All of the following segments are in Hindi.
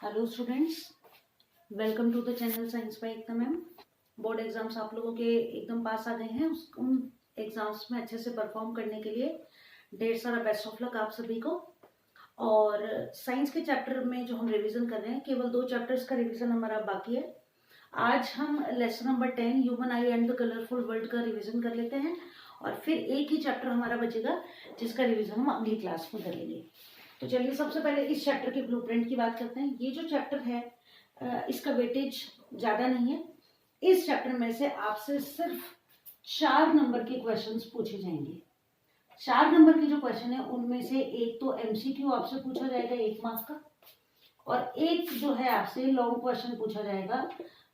Hello students, welcome to the channel science by Ekta ma'am. Board exams आप लोगों के एकदम पास आ गए हैं। उन एग्जाम्स में अच्छे से परफॉर्म करने के लिए ढेर सारा बेस्ट ऑफ लक आप सभी को। और साइंस के चैप्टर में जो हम रिवीजन कर रहे हैं, केवल 2 चैप्टर्स का रिवीजन हमारा बाकी है। आज हम lesson number 10 human I and the colourful world का रिवीजन कर लेते हैं और फिर एक ही चैप्टर हमारा बचेगा जिसका रिवीजन हम अगली क्लास में कर लेंगे। तो चलिए सबसे पहले इस चैप्टर के ब्लूप्रिंट की बात करते हैं। ये जो चैप्टर है इसका वेटेज ज्यादा नहीं है। इस चैप्टर में से आपसे सिर्फ 4 नंबर के क्वेश्चंस पूछे जाएंगे। 4 नंबर के जो क्वेश्चन है उनमें से एक तो एमसीक्यू आपसे पूछा जाएगा 1 मार्क्स का, और एक जो है आपसे लॉन्ग क्वेश्चन पूछा जाएगा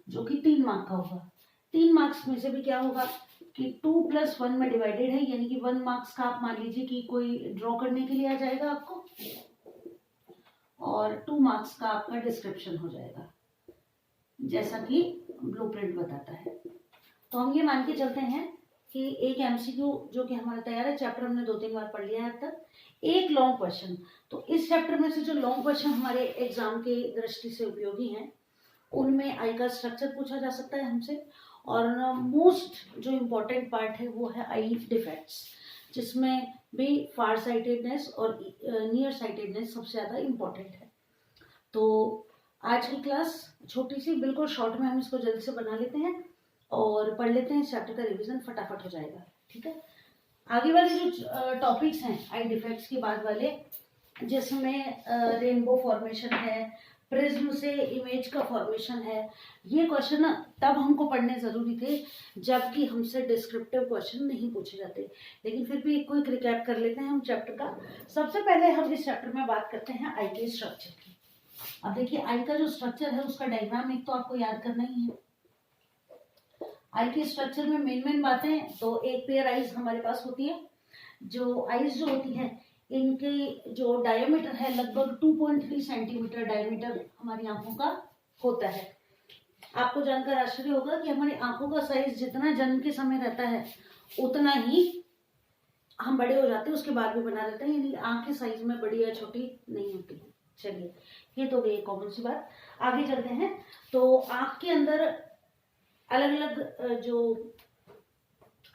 जो कि 3 मार्क्स का होगा। 3 मार्क्स में से भी क्या होगा कि 2 + 1 में डिवाइडेड है, यानी कि 1 मार्क्स का आप मान लीजिए कि कोई ड्रॉ करने के लिए आ जाएगा आपको, और 2 मार्क्स का आपका डिस्क्रिप्शन हो जाएगा जैसा कि ब्लूप्रिंट बताता है। तो हम ये मान के चलते हैं कि एक एमसीक्यू जो कि हमारा तैयार है, चैप्टर हमने 2-3 बार पढ़ लिया है अब तक, एक लॉन्ग क्वेश्चन। तो इस चैप्टर में से जो लॉन्ग क्वेश्चन हमारे एग्जाम की दृष्टि से उपयोगी हैं उनमें आई का स्ट्रक्चर पूछा जा सकता है हमसे, और मोस्ट जो इम्पोर्टेंट पार्ट है वो है आई डिफेक्ट्स, जिसमें भी फार साइटेडनेस और नियर साइटेडनेस सबसे ज़्यादा इम्पोर्टेंट है। तो आज की क्लास छोटी सी, बिल्कुल शॉर्ट में हम इसको जल्दी से बना लेते हैं और पढ़ लेते हैं। चैप्टर का रिवीजन फटाफट हो जाएगा, ठीक है। आगे वाले जो टॉपिक्स हैं आई डिफेक्ट्स के बाद वाले, जिसमें रेनबो फॉर्मेशन है, प्रिज्म से इमेज का फॉर्मेशन है, ये क्वेश्चन तब हमको पढ़ने जरूरी थे जबकि हमसे डिस्क्रिप्टिव क्वेश्चन नहीं पूछे जाते। लेकिन फिर भी एक क्विक रिकैप कर लेते हैं हम चैप्टर का। सबसे पहले हम इस चैप्टर में बात करते हैं आई के स्ट्रक्चर की। अब देखिए, आई का जो स्ट्रक्चर है उसका डायग्राम एक तो आपको याद करना ही है। आई के स्ट्रक्चर में मेन बातें, तो एक पेयर आईज हमारे पास होती है। जो आईज जो होती है इनकी जो डायमीटर है लगभग 2.3 सेंटीमीटर डायमीटर हमारी आंखों का होता है। आपको जानकर आश्चर्य होगा कि हमारी आंखों का साइज जितना जन्म के समय रहता है उतना ही हम बड़े हो जाते हैं, उसके बाद भी बना रहता है, यानी आंखें साइज में बड़ी या छोटी नहीं होती है। चलिए, ये तो गई कॉमन सी बात। आगे चलते हैं। तो आंख के अंदर अलग अलग जो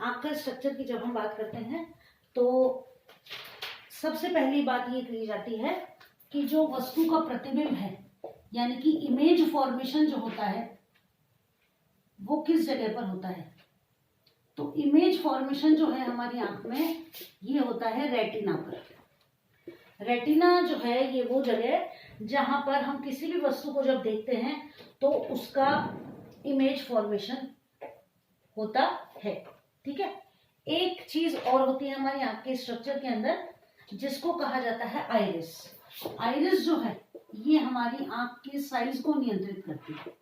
आंख का स्ट्रक्चर की जब हम बात करते हैं तो सबसे पहली बात ये कही जाती है कि जो वस्तु का प्रतिबिंब है, यानी कि इमेज फॉर्मेशन जो होता है वो किस जगह पर होता है। तो इमेज फॉर्मेशन जो है हमारी आंख में ये होता है रेटिना पर। रेटिना जो है ये वो जगह जहां पर हम किसी भी वस्तु को जब देखते हैं तो उसका इमेज फॉर्मेशन होता है, ठीक है। एक चीज और होती है हमारी आंख के स्ट्रक्चर के अंदर जिसको कहा जाता है आइरिस। आइरिस जो है ये हमारी आंख के साइज को नियंत्रित करती है,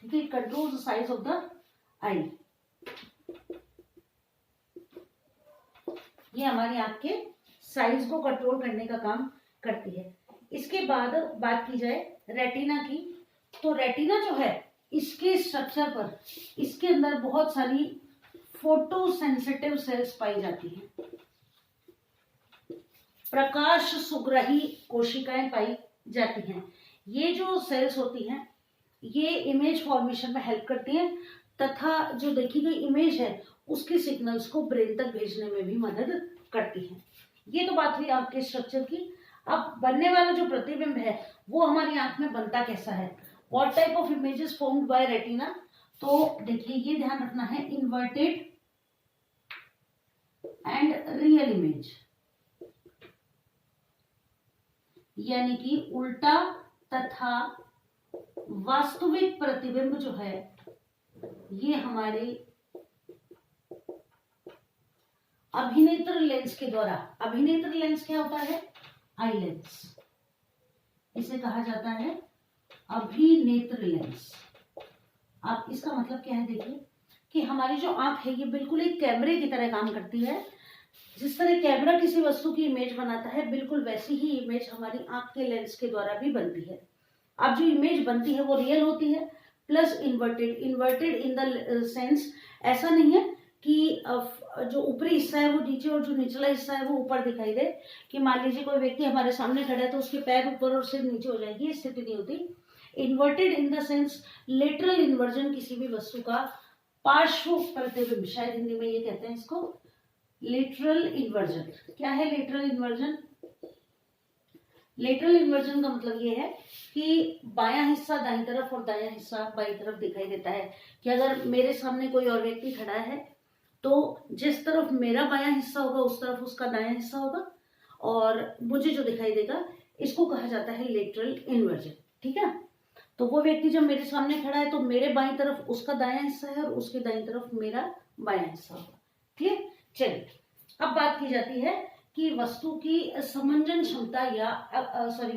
ठीक है। Control the size of the eye. ये हमारी आंख के साइज को कंट्रोल करने का काम करती है। इसके बाद बात की जाए रेटिना की, तो रेटिना जो है इसके स्ट्रक्चर पर इसके अंदर बहुत सारी फोटो सेंसिटिव सेल्स पाई जाती हैं, प्रकाश सुग्राही कोशिकाएं पाई जाती हैं। ये जो सेल्स होती हैं ये इमेज फॉर्मेशन में हेल्प करती हैं तथा जो देखी गई इमेज है उसके सिग्नल्स को ब्रेन तक भेजने में भी मदद करती हैं। ये तो बात हुई आपके स्ट्रक्चर की। अब बनने वाला जो प्रतिबिंब है वो हमारी आंख में बनता कैसा है, what type of images formed by retina. तो देखिए, ये ध्यान रखना है, इन्वर्टेड एंड रियल इमेज, यानी कि उल्टा तथा वास्तविक प्रतिबिंब जो है ये हमारे अभिनेत्र लेंस के द्वारा। अभिनेत्र लेंस क्या होता है, आई लेंस, इसे कहा जाता है अभिनेत्र लेंस। अब इसका मतलब क्या है, देखिए कि हमारी जो आंख है ये बिल्कुल एक कैमरे की तरह काम करती है। जिस तरह कैमरा किसी वस्तु की इमेज बनाता है, बिल्कुल वैसी ही इमेज हमारी आंख के लेंस के द्वारा भी बनती है। अब जो इमेज बनती है वो रियल होती है plus inverted. Inverted in the sense, ऐसा नहीं है कि जो ऊपरी हिस्सा है वो नीचे और जो निचला हिस्सा है वो ऊपर दिखाई दे। कि मान लीजिए कोई व्यक्ति हमारे सामने खड़ा है तो उसके पैर ऊपर और सिर नीचे हो जाएगी, स्थिति नहीं होती। Inverted in the sense lateral inversion, किसी भी वस्तु का पार्श्व प्रतिबिंब, शायद हिंदी में ये कहते हैं इसको लेटरल इन्वर्जन। क्या है लेटरल इन्वर्जन? लेटरल इन्वर्जन का मतलब ये है कि बायां हिस्सा दाईं तरफ और दायां हिस्सा बाईं तरफ दिखाई देता है। कि अगर मेरे सामने कोई और व्यक्ति खड़ा है तो जिस तरफ मेरा बायां हिस्सा होगा उस तरफ उसका दायां हिस्सा होगा, और मुझे जो दिखाई देगा इसको कहा जाता है लेटरल इन्वर्जन। ठीक है, तो वो व्यक्ति जब मेरे सामने खड़ा है तो मेरे बाईं तरफ उसका दायां हिस्सा है और उसके दाईं तरफ मेरा बायां हिस्सा होगा। ठीक, चलिए अब बात की जाती है कि वस्तु की समंजन क्षमता या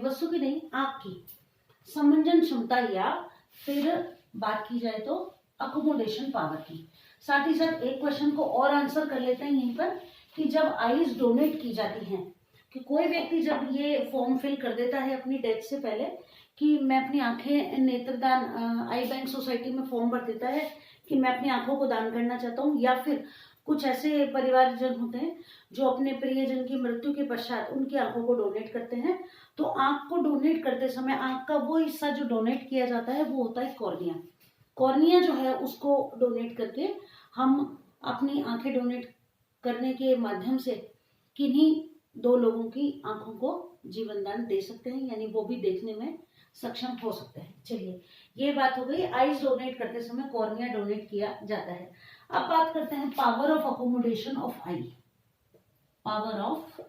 वस्तु की नहीं, आंख की समंजन क्षमता, या फिर बात की जाए तो अकोमोडेशन पावर की। साथ ही साथ एक क्वेश्चन को और आंसर कर लेते हैं यहीं पर कि जब आईज डोनेट की जाती हैं, कि कोई व्यक्ति जब ये फॉर्म फिल कर देता है अपनी डेथ से पहले कि मैं अपनी आंखें नेत्रदान, आई बैंक सोसाइटी में फॉर्म भर देता है कि मैं अपनी आंखों को दान करना चाहता हूँ, या फिर कुछ ऐसे परिवारजन होते हैं जो अपने प्रियजन की मृत्यु के पश्चात उनकी आंखों को डोनेट करते हैं। तो आंख को डोनेट करते समय आंख का वो हिस्सा जो डोनेट किया जाता है वो होता है कॉर्निया। कॉर्निया जो है उसको डोनेट करके हम अपनी आंखें डोनेट करने के माध्यम से किन्हीं दो लोगों की आंखों को जीवन दान दे सकते हैं, यानी वो भी देखने में सक्षम हो सकते हैं। चलिए ये बात हो गई, आईज डोनेट करते समय कॉर्निया डोनेट किया जाता है। अब बात करते हैं power of accommodation of eye. Power of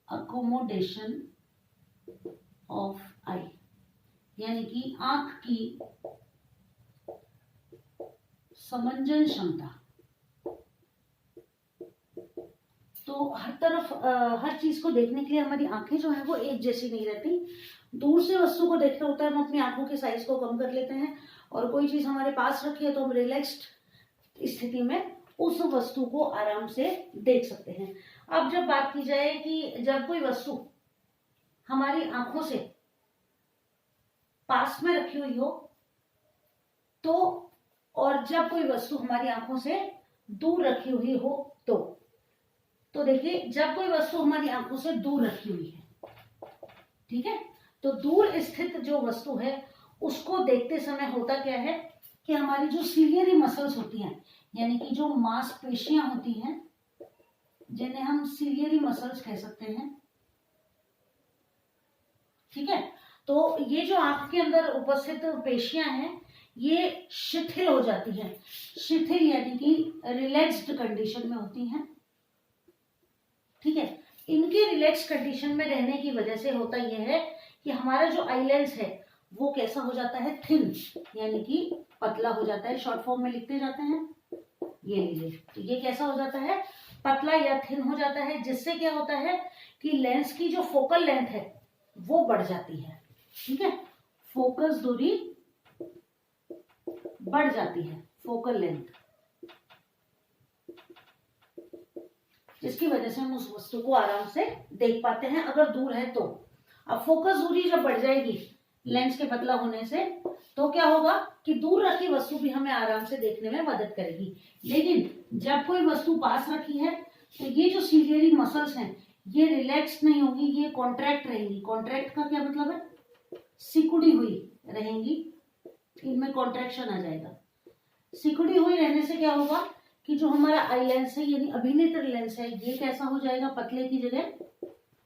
accommodation of eye यानी कि आंख की समंजन क्षमता। तो हर तरफ हर चीज को देखने के लिए हमारी आंखें जो है वो एक जैसी नहीं रहती। दूर से वस्तु को देखना होता है, हम अपनी आंखों के साइज को कम कर लेते हैं, और कोई चीज हमारे पास रखी है तो हम रिलैक्स्ड स्थिति में उस वस्तु को आराम से देख सकते हैं। अब जब बात की जाए कि जब कोई वस्तु हमारी आंखों से पास में रखी हुई हो तो, और जब कोई वस्तु हमारी आंखों से दूर रखी हुई हो तो देखिए जब कोई वस्तु हमारी आंखों से दूर रखी हुई है, ठीक है, तो दूर स्थित जो वस्तु है उसको देखते समय होता क्या है कि हमारी जो सीलियरी मसल्स होती हैं, यानी कि जो मांसपेशियां होती हैं जिन्हें हम सीलियरी मसल्स कह सकते हैं, ठीक है, तो ये जो आंख के अंदर उपस्थित पेशियां हैं ये शिथिल हो जाती हैं। शिथिल यानी कि रिलैक्स्ड कंडीशन में होती हैं, ठीक है। इनके रिलैक्स कंडीशन में रहने की वजह से होता यह है कि हमारा जो आई लेंस है वो कैसा हो जाता है, थिन, यानी कि पतला हो जाता है। शॉर्ट फॉर्म में लिखते जाते हैं, ये लीजिए, तो ये कैसा हो जाता है, पतला या थिन हो जाता है, जिससे क्या होता है कि लेंस की जो फोकल लेंथ है वो बढ़ जाती है, ठीक है, फोकस दूरी बढ़ जाती है, फोकल लेंथ, जिसकी वजह से हम उस वस्तु को आराम से देख पाते हैं अगर दूर है तो। अब फोकस दूरी जब बढ़ जाएगी लेंस के पतला होने से तो क्या होगा कि दूर रखी वस्तु भी हमें आराम से देखने में मदद करेगी। लेकिन जब कोई वस्तु पास रखी है तो ये जो सीलियरी मसल्स हैं ये रिलैक्स नहीं होगी, ये कॉन्ट्रैक्ट रहेंगी। कॉन्ट्रैक्ट का क्या मतलब है, सिकुड़ी हुई रहेंगी, इनमें कॉन्ट्रैक्शन आ जाएगा। सिकुड़ी हुई रहने से क्या होगा कि जो हमारा आई लेंस है यानी अभिनेत्र लेंस है ये कैसा हो जाएगा, पतले की जगह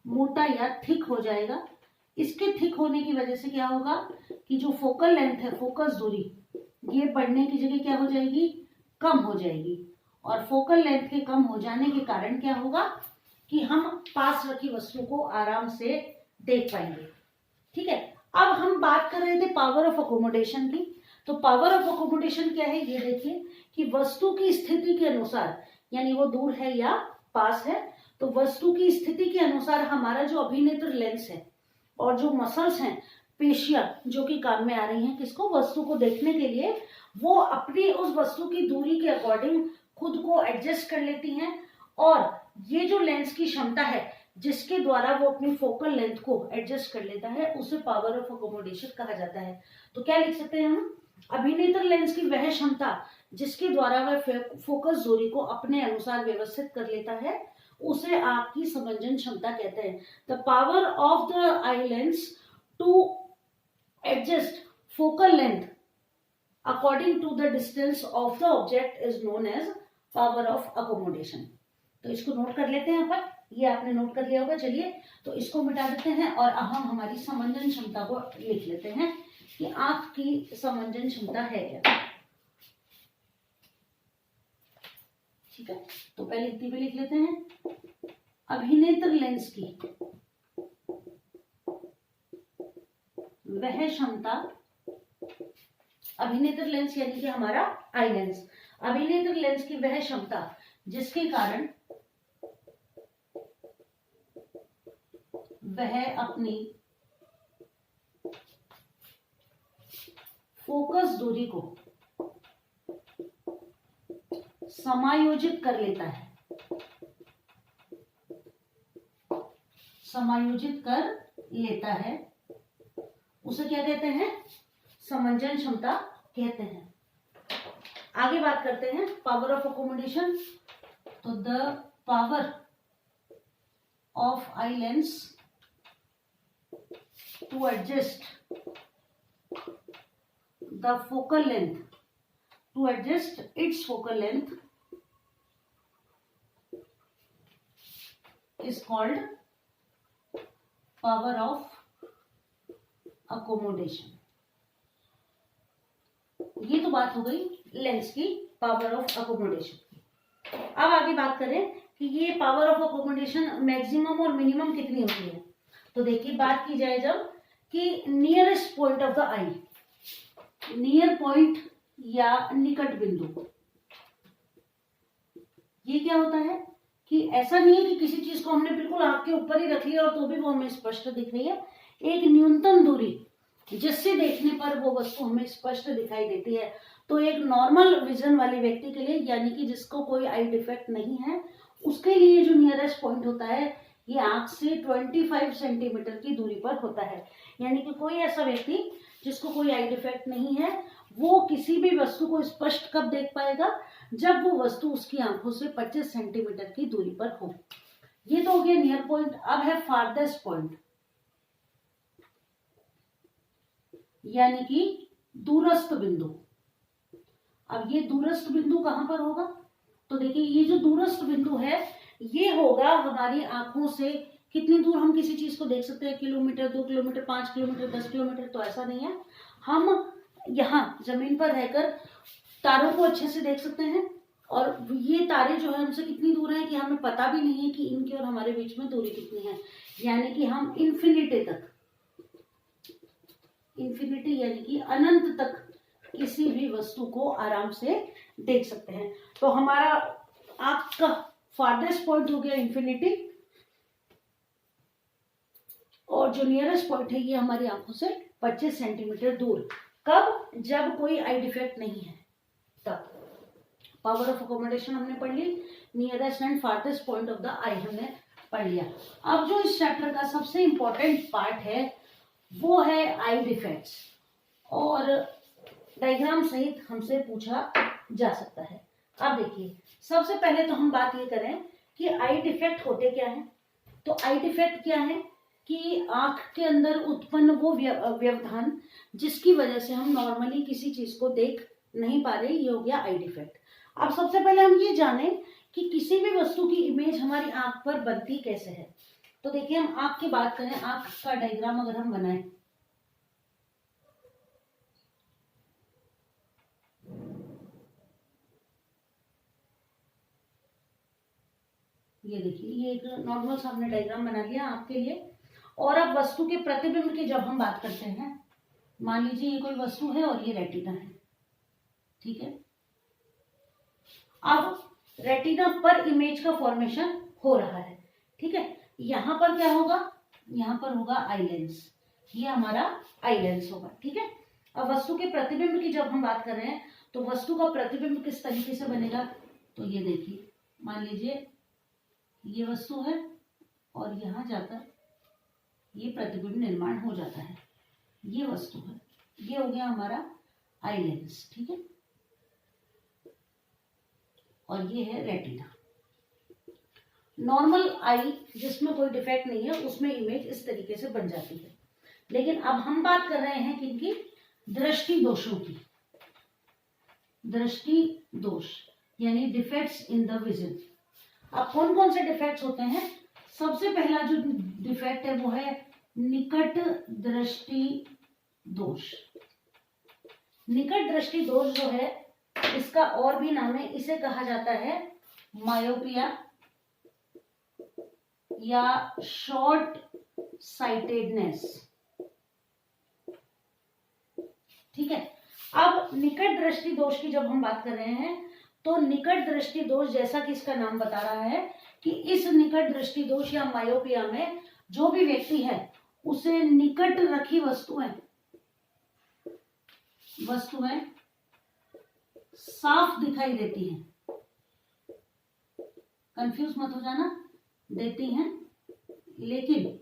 मोटा या थिक हो जाएगा। इसके थिक होने की वजह से क्या होगा कि जो फोकल लेंथ है, फोकस दूरी, ये बढ़ने की जगह क्या हो जाएगी, कम हो जाएगी। और फोकल लेंथ के कम हो जाने के कारण क्या होगा कि हम पास रखी वस्तु को आराम से देख पाएंगे, ठीक है। अब हम बात कर रहे थे पावर ऑफ अकोमोडेशन की। तो पावर ऑफ अकोमोडेशन क्या है, ये देखिए कि वस्तु की स्थिति के अनुसार, यानी वो दूर है या पास है, तो वस्तु की स्थिति के अनुसार हमारा जो अभिनेत्र लेंस है और जो मसल्स हैं, पेशियां जो कि काम में आ रही हैं किसको, वस्तु को देखने के लिए, वो अपनी उस वस्तु की दूरी के अकॉर्डिंग खुद को एडजस्ट कर लेती हैं। और ये जो लेंस की क्षमता है जिसके द्वारा वो अपनी फोकल लेंथ को एडजस्ट कर लेता है उसे पावर ऑफ अकोमोडेशन कहा जाता है। तो क्या लिख सकते हैं हम, अभिनेत्र लेंस की वह क्षमता जिसके द्वारा वह फोकस दूरी को अपने अनुसार व्यवस्थित कर लेता है, उसे आंख की समंजन क्षमता कहते हैं। The power of the eye lens to adjust focal length according to the distance of the object is known as power of accommodation. तो इसको नोट कर लेते हैं अपन, ये आपने नोट कर लिया होगा। चलिए तो इसको मिटा देते हैं और हम हमारी समंजन क्षमता को लिख लेते हैं कि आंख की समंजन क्षमता है क्या। ठीक है, तो पहले इतनी भी लिख लेते हैं। अभिनेत्र लेंस की वह क्षमता, अभिनेत्र लेंस यानी कि हमारा आई लेंस, अभिनेत्र लेंस की वह क्षमता जिसके कारण वह अपनी फोकस दूरी को समायोजित कर लेता है, समायोजित कर लेता है, उसे क्या कहते हैं, समंजन क्षमता कहते हैं। आगे बात करते हैं पावर ऑफ अकोमोडेशन। तो the power of eye lens to adjust the focal length, to adjust its focal length is called power of accommodation। ये तो बात हो गई लेंस की पावर ऑफ अकोमोडेशन की। अब आगे बात करें कि ये पावर ऑफ अकोमोडेशन मैक्सिमम और मिनिमम कितनी होती है। तो देखिए बात की जाए जब कि nearest point of the I, near point या निकट बिंदु, ये क्या होता है कि ऐसा नहीं है कि किसी चीज को हमने बिल्कुल आंख के ऊपर ही रख लिया और तो भी वो हमें स्पष्ट दिख रही है। एक न्यूनतम दूरी जिससे देखने पर वो वस्तु हमें स्पष्ट दिखाई देती है। तो एक नॉर्मल विजन वाले व्यक्ति के लिए, यानी कि जिसको कोई आई डिफेक्ट नहीं है, उसके लिए जो नियरेस्ट पॉइंट होता है ये आंख से 25 सेंटीमीटर की दूरी पर होता है। यानी कि कोई ऐसा व्यक्ति जिसको कोई आई डिफेक्ट नहीं है, वो किसी भी वस्तु को स्पष्ट कब देख पाएगा, जब वो वस्तु उसकी आंखों से 25 सेंटीमीटर की दूरी पर हो। ये तो हो गया नियर पॉइंट। अब है फारदेस्ट पॉइंट, यानी कि दूरस्थ बिंदु। अब ये दूरस्थ बिंदु कहां पर होगा, तो देखिए ये जो दूरस्थ बिंदु है ये होगा हमारी आंखों से कितनी दूर हम किसी चीज को देख सकते हैं, किलोमीटर, 2 किलोमीटर, 5 किलोमीटर, 10 किलोमीटर, तो ऐसा नहीं है। हम यहाँ जमीन पर रहकर तारों को अच्छे से देख सकते हैं और ये तारे जो है हमसे कितनी दूर है कि हमें पता भी नहीं है कि इनके और हमारे बीच में दूरी कितनी है। यानी कि हम इन्फिनिटी तक, इन्फिनिटी यानी कि अनंत तक किसी भी वस्तु को आराम से देख सकते हैं। तो हमारा आंख का फारदेस्ट पॉइंट हो गया इन्फिनिटी, और जो नियरेस्ट पॉइंट है ये हमारी आंखों से 25 सेंटीमीटर दूर। कब, जब कोई आई डिफेक्ट नहीं है तब। पावर ऑफ अकोमोडेशन हमने पढ़ ली, nearest and farthest point of the eye हमने पढ़ लिया। अब जो इस चैप्टर का सबसे इंपॉर्टेंट पार्ट है वो है आई डिफेक्ट्स, और डायग्राम सहित हमसे पूछा जा सकता है। अब देखिए सबसे पहले तो हम बात ये करें कि आई डिफेक्ट होते क्या है। तो आई डिफेक्ट क्या है कि आंख के अंदर उत्पन्न वो व्यवधान जिसकी वजह से हम नॉर्मली किसी चीज को देख नहीं पा रहे, ये हो गया आई डिफेक्ट। अब सबसे पहले हम ये जाने कि किसी भी वस्तु की इमेज हमारी आंख पर बनती कैसे है। तो देखिए हम आंख की बात करें, आंख का डायग्राम अगर हम बनाएं, ये देखिए ये एक नॉर्मल सा हमने डायग्राम बना लिया आपके लिए। और अब वस्तु के प्रतिबिंब की जब हम बात करते हैं, मान लीजिए ये कोई वस्तु है और ये रेटिना है, ठीक है। अब रेटिना पर इमेज का फॉर्मेशन हो रहा है, ठीक है। यहां पर क्या होगा, यहां पर होगा आई लेंस, ये हमारा आई लेंस होगा, ठीक है। अब वस्तु के प्रतिबिंब की जब हम बात कर रहे हैं तो वस्तु का प्रतिबिंब किस तरीके से बनेगा, तो ये देखिए मान लीजिए ये वस्तु है और यहां जाकर ये प्रतिबिंब निर्माण हो जाता है, ये वस्तु है, ये हो गया हमारा आई लेंस, ठीक है। और ये है रेटिना। नॉर्मल आई जिसमें कोई डिफेक्ट नहीं है उसमें इमेज इस तरीके से बन जाती है। लेकिन अब हम बात कर रहे हैं किनकी? दृष्टि दोषों की। दृष्टि दोष यानी डिफेक्ट्स इन द विजन। अब कौन कौन से डिफेक्ट्स होते हैं? सबसे पहला जो डिफेक्ट है वो है निकट दृष्टि दोष। निकट दृष्टि दोष जो है इसका और भी नाम है, इसे कहा जाता है मायोपिया या शॉर्ट साइटेडनेस। ठीक है। अब निकट दृष्टि दोष की जब हम बात कर रहे हैं तो निकट दृष्टि दोष जैसा कि इसका नाम बता रहा है कि इस निकट दृष्टि दोष या मायोपिया में जो भी व्यक्ति है उसे निकट रखी वस्तुएं साफ दिखाई देती हैं। कंफ्यूज मत हो जाना, देती हैं, लेकिन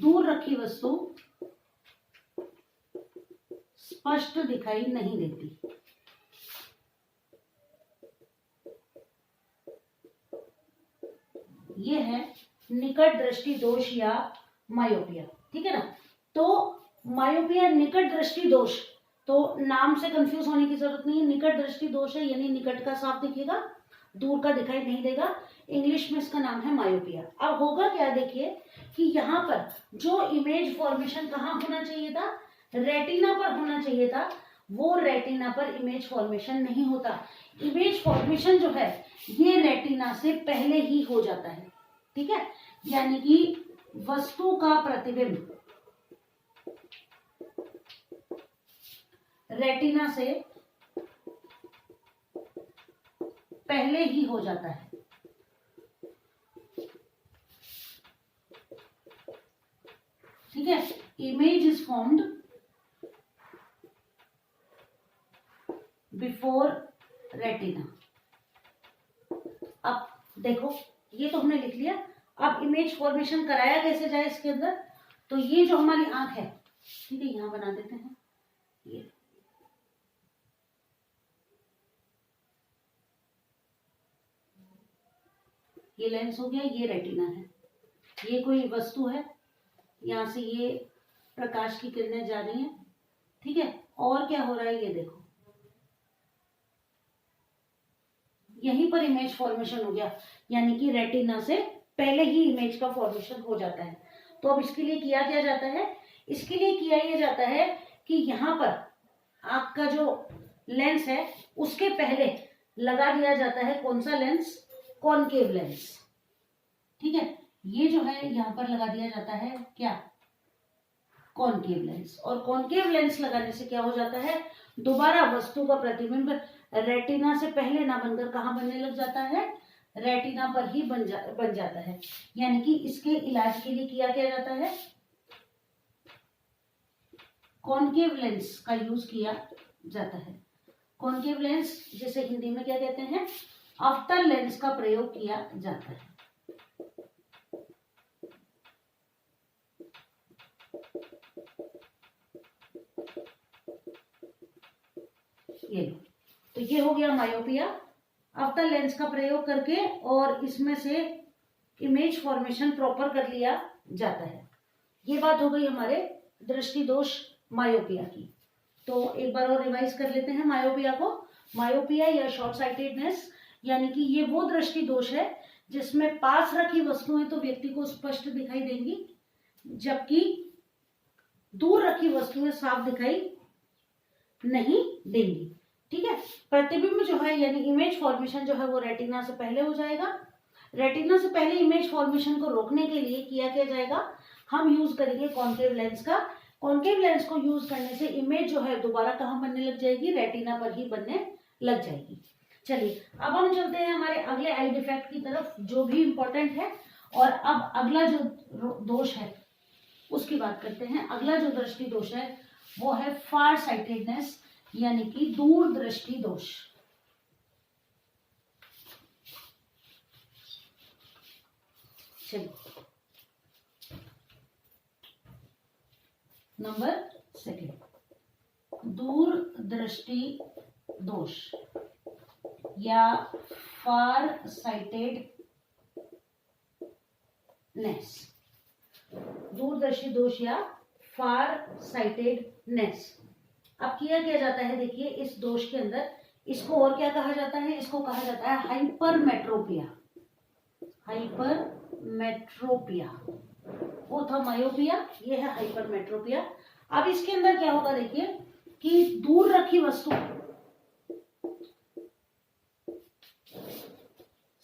दूर रखी वस्तु स्पष्ट दिखाई नहीं देती। ये है निकट दृष्टि दोष या मायोपिया। ठीक है ना। तो मायोपिया निकट दृष्टि दोष, तो नाम से कंफ्यूज होने की जरूरत नहीं है। निकट दृष्टि दोष है यानी निकट का साफ दिखेगा, दूर का दिखाई नहीं देगा। इंग्लिश में इसका नाम है मायोपिया। अब होगा क्या, देखिए कि यहाँ पर जो इमेज फॉर्मेशन कहाँ होना चाहिए था? रेटिना पर होना चाहिए था, वो रेटिना पर इमेज फॉर्मेशन नहीं होता। इमेज फॉर्मेशन जो है ये रेटिना से पहले ही हो जाता है। ठीक है। यानी कि वस्तु का प्रतिबिंब रेटिना से पहले ही हो जाता है। ठीक है। Image is formed before retina. अब देखो ये तो हमने लिख लिया। अब इमेज फॉर्मेशन कराया कैसे जाए इसके अंदर? तो ये जो हमारी आंख है, ठीक है, यहां बना देते हैं। ये लेंस हो गया, ये रेटिना है, ये कोई वस्तु है, यहां से ये प्रकाश की किरणें जा रही हैं। ठीक है। और क्या हो रहा है ये देखो, यहीं पर इमेज फॉर्मेशन हो गया, यानी कि रेटिना से पहले ही इमेज का फॉर्मेशन हो जाता है। तो अब इसके लिए किया क्या जाता है? इसके लिए किया ये जाता है कि यहाँ पर आपका जो लेंस है उसके पहले लगा दिया जाता है कौन सा लेंस? Concave lens. ठीक है। ये जो है यहाँ पर लगा दिया जाता है क्या? Concave lens. और कॉनकेव लेंस लगाने से क्या हो जाता है? दोबारा वस्तु का प्रतिबिंब रेटिना से पहले ना बनकर कहाँ बनने लग जाता है? रेटिना पर ही बन जाता है। यानी कि इसके इलाज के लिए किया क्या जाता है? कॉनकेव लेंस का यूज किया जाता है। कॉनकेव लेंस जिसे हिंदी में क्या कहते हैं? अवतल लेंस का प्रयोग किया जाता है। ये लो, तो ये हो गया मायोपिया। अवतल लेंस का प्रयोग करके और इसमें से इमेज फॉर्मेशन प्रॉपर कर लिया जाता है। ये बात हो गई हमारे दृष्टि दोष मायोपिया की। तो एक बार और रिवाइज कर लेते हैं मायोपिया को। मायोपिया या शॉर्ट साइटेडनेस यानी कि ये वो दृष्टि दोष है जिसमें पास रखी वस्तुएं तो व्यक्ति को स्पष्ट दिखाई देंगी, जबकि दूर रखी वस्तुएं साफ दिखाई नहीं देंगी। ठीक है। प्रतिबिंब जो है यानी इमेज फॉर्मेशन जो है वो रेटिना से पहले हो जाएगा। रेटिना से पहले इमेज फॉर्मेशन को रोकने के लिए किया क्या जाएगा? हम यूज करेंगे कॉनकेव लेंस का। कॉनकेव लेंस को यूज करने से इमेज जो है दोबारा कहाँ बनने लग जाएगी? रेटिना पर ही बनने लग जाएगी। चलिए अब हम चलते हैं हमारे अगले आई डिफेक्ट की तरफ जो भी इंपॉर्टेंट है। और अब अगला जो दोष है उसकी बात करते हैं। अगला जो दृष्टि दोष है वो है फार साइटेडनेस यानी कि दूर दृष्टि दोष। चलिए नंबर 2, दूर दृष्टि दोष या फार साइटेडनेस, दूरदर्शी दोष या फार साइटेडनेस। अब किया क्या जाता है, देखिए इस दोष के अंदर इसको और क्या कहा जाता है, इसको कहा जाता है हाइपरमेट्रोपिया। हाइपरमेट्रोपिया, वो था मायोपिया, ये है हाइपरमेट्रोपिया। अब इसके अंदर क्या होगा, देखिए कि दूर रखी वस्तु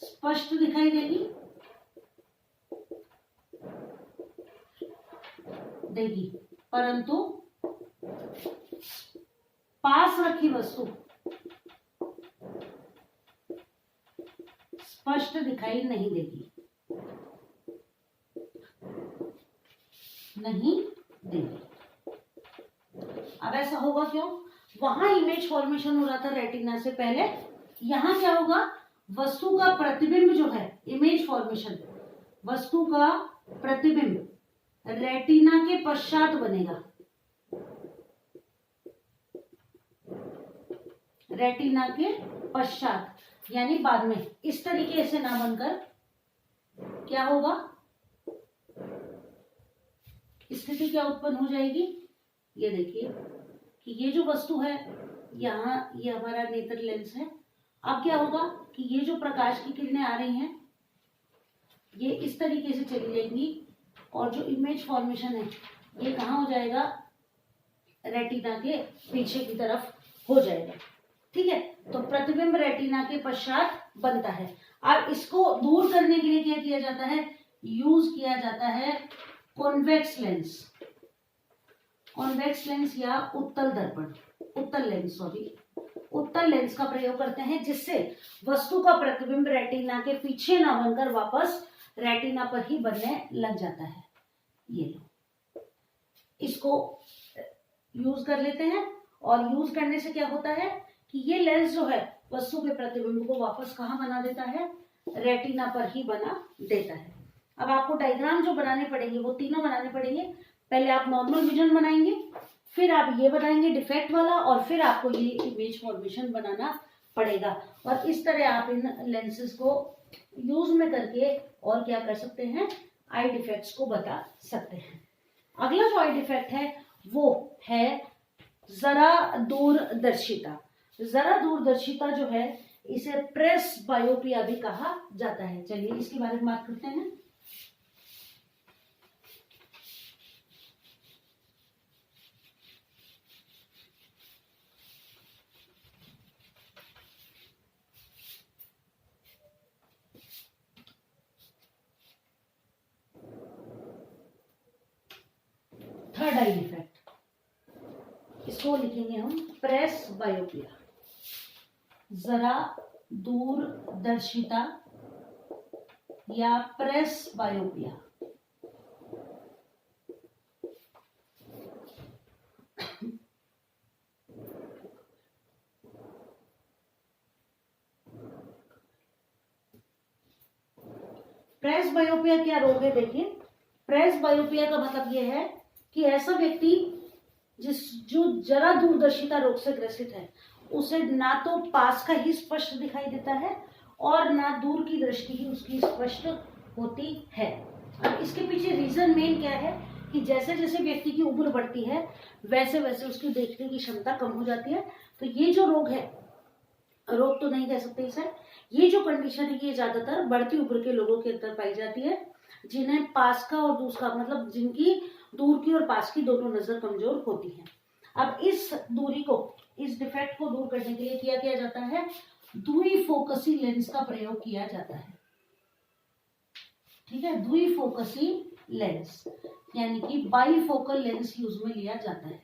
स्पष्ट दिखाई देगी, परंतु पास रखी वस्तु स्पष्ट दिखाई नहीं देगी, अब ऐसा होगा क्यों, वहां इमेज फॉर्मेशन हो रहा था रेटिना से पहले, यहां क्या होगा, वस्तु का प्रतिबिंब जो है, इमेज फॉर्मेशन, वस्तु का प्रतिबिंब रेटिना के पश्चात बनेगा, रेटिना के पश्चात यानी बाद में, इस तरीके से ना बनकर क्या होगा, स्थिति क्या उत्पन्न हो जाएगी, ये देखिए कि ये जो वस्तु है यहाँ, ये हमारा नेत्र लेंस है। अब क्या होगा कि ये जो प्रकाश की किरणें आ रही हैं ये इस तरीके से चली जाएंगी और जो इमेज फॉर्मेशन है ये कहाँ हो जाएगा, रेटिना के पीछे की तरफ हो जाएगा। ठीक है, तो प्रतिबिंब रेटिना के पश्चात बनता है। अब इसको दूर करने के लिए क्या किया जाता है, यूज किया जाता है कॉन्वेक्स लेंस, कॉन्वेक्स लेंस या उत्तल दर्पण, उत्तल लेंस, सॉरी उत्तल लेंस का प्रयोग करते हैं, जिससे वस्तु का प्रतिबिंब रेटिना के पीछे ना बनकर वापस रेटिना पर ही बनने लग जाता है। ये लो, इसको यूज कर लेते हैं, और यूज करने से क्या होता है कि ये लेंस जो है वस्तु के प्रतिबिंब को वापस कहाँ बना देता है, रेटिना पर ही बना देता है। अब आपको डायग्राम जो बनाने पड़ेंगे वो तीनों बनाने पड़ेंगे। पहले आप नॉर्मल विजन बनाएंगे, फिर आप ये बनाएंगे डिफेक्ट वाला, और फिर आपको ये इमेज फॉर्मेशन बनाना पड़ेगा। और इस तरह आप इन लेंसेज को यूज में करके और क्या कर सकते हैं, आई डिफेक्ट्स को बता सकते हैं। अगला जो आई डिफेक्ट है वो है जरा दूरदर्शिता। जरा दूरदर्शिता जो है इसे प्रेस बायोपिया भी कहा जाता है। चलिए इसके बारे में बात करते हैं। थर्ड आई डिफेक्ट, इसको लिखेंगे हम प्रेस बायोपिया, जरा दूरदर्शिता या प्रेस बायोपिया। प्रेस बायोपिया क्या रोग है, देखिए प्रेस बायोपिया का मतलब यह है कि ऐसा व्यक्ति जो जरा दूरदर्शिता रोग से ग्रसित है उसे ना तो पास का ही स्पष्ट दिखाई देता है और ना दूर की दृष्टि ही उसकी स्पष्ट होती है। अब इसके पीछे रीजन मेन क्या है कि जैसे जैसे व्यक्ति की उम्र बढ़ती है वैसे वैसे उसकी देखने की क्षमता कम हो जाती है। तो ये जो रोग है, रोग तो नहीं कह सकते इसे, ये जो कंडीशन है ये ज्यादातर बढ़ती उम्र के लोगों के अंदर पाई जाती है, जिन्हें पास का और दूर का मतलब जिनकी दूर की और पास की दोनों नजर कमजोर होती है। अब इस दूरी को, इस डिफेक्ट को दूर करने के लिए क्या किया जाता है, द्विफोकसी लेंस का प्रयोग किया जाता है। ठीक है, द्विफोकसी लेंस यानी कि बाईफोकल लेंस यूज में लिया जाता है।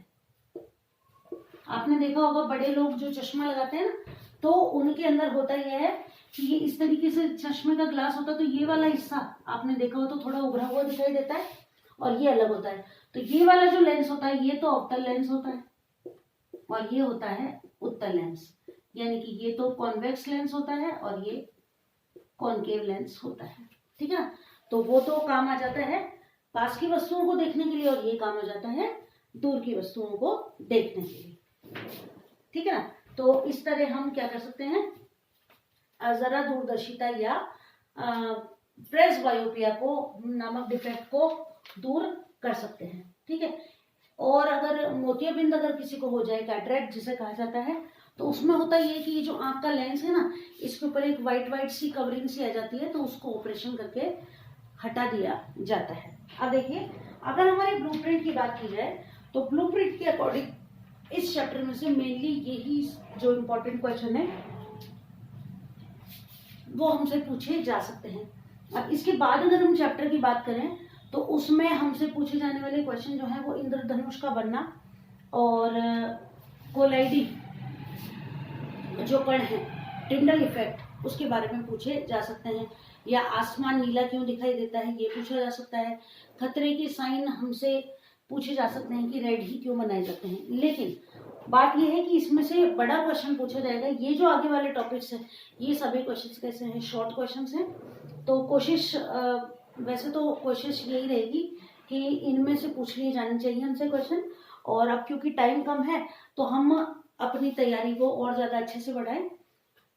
आपने देखा होगा बड़े लोग जो चश्मा लगाते हैं ना, तो उनके अंदर होता यह है कि ये इस तरीके से चश्मे का ग्लास होता है, तो ये वाला हिस्सा आपने देखा हो तो थोड़ा उभरा हुआ दिखाई देता है और ये अलग होता है। तो ये वाला जो लेंस होता है ये तो अवतल लेंस होता है और ये होता है उत्तल लेंस, यानी कि ये तो कॉन्वेक्स लेंस होता है और ये कॉनकेव लेंस होता है। ठीक है ना, तो वो तो काम आ जाता है पास की वस्तुओं को देखने के लिए और ये काम आ जाता है दूर की वस्तुओं को देखने के लिए। ठीक है ना, तो इस तरह हम क्या कर सकते हैं, जरा दूरदर्शिता या प्रेस बायोपिया को नामक डिफेक्ट को दूर कर सकते हैं। ठीक है। और अगर मोतियाबिंद अगर किसी को हो जाए, कैटरेक्ट जिसे कहा जाता है, तो उसमें होता ये है कि ये जो आंख का लेंस है ना, इसके ऊपर एक वाइट सी कवरिंग सी आ जाती है, तो उसको ऑपरेशन करके हटा दिया जाता है। अब देखिए, अगर हमारे ब्लूप्रिंट की बात की जाए तो ब्लूप्रिंट के अकॉर्डिंग इस चैप्टर में से मेनली यही जो इम्पोर्टेंट क्वेश्चन है वो हमसे पूछे जा सकते हैं। अब इसके बाद अगर हम चैप्टर की बात करें तो उसमें हमसे पूछे जाने वाले क्वेश्चन जो है वो इंद्रधनुष का बनना और कोलाइडी जो कण है, टिंडल इफेक्ट, उसके बारे में पूछे जा सकते हैं, या आसमान नीला क्यों दिखाई देता है ये पूछा जा सकता है। खतरे के साइन हमसे पूछे जा सकते हैं कि रेड ही क्यों बनाए जाते हैं। लेकिन बात यह है कि इसमें से बड़ा क्वेश्चन पूछा जाएगा। ये जो आगे वाले टॉपिक्स हैं ये सभी क्वेश्चंस कैसे हैं, शॉर्ट क्वेश्चंस हैं। तो कोशिश वैसे तो कोशिश यही रहेगी कि इनमें से पूछ लिए जाने चाहिए हमसे क्वेश्चन। और अब क्योंकि टाइम कम है तो हम अपनी तैयारी को और ज़्यादा अच्छे से बढ़ाएं।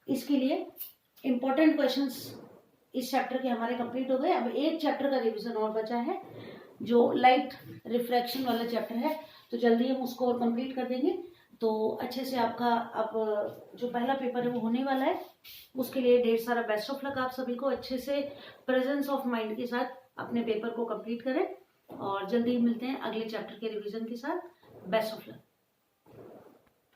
इसके लिए इम्पोर्टेंट क्वेश्चंस इस चैप्टर के हमारे कंप्लीट हो गए। अब एक चैप्टर का रिवीजन और बचा है जो लाइट रिफ्रैक्शन वाला चैप्टर है, तो जल्दी हम उसको और कंप्लीट कर देंगे। तो अच्छे से आपका अब जो पहला पेपर है वो होने वाला है, उसके लिए ढेर सारा बेस्ट ऑफ लक। आप सभी को अच्छे से प्रेजेंस ऑफ माइंड के साथ अपने पेपर को कंप्लीट करें और जल्दी मिलते हैं अगले चैप्टर के रिवीजन के साथ। Best of luck.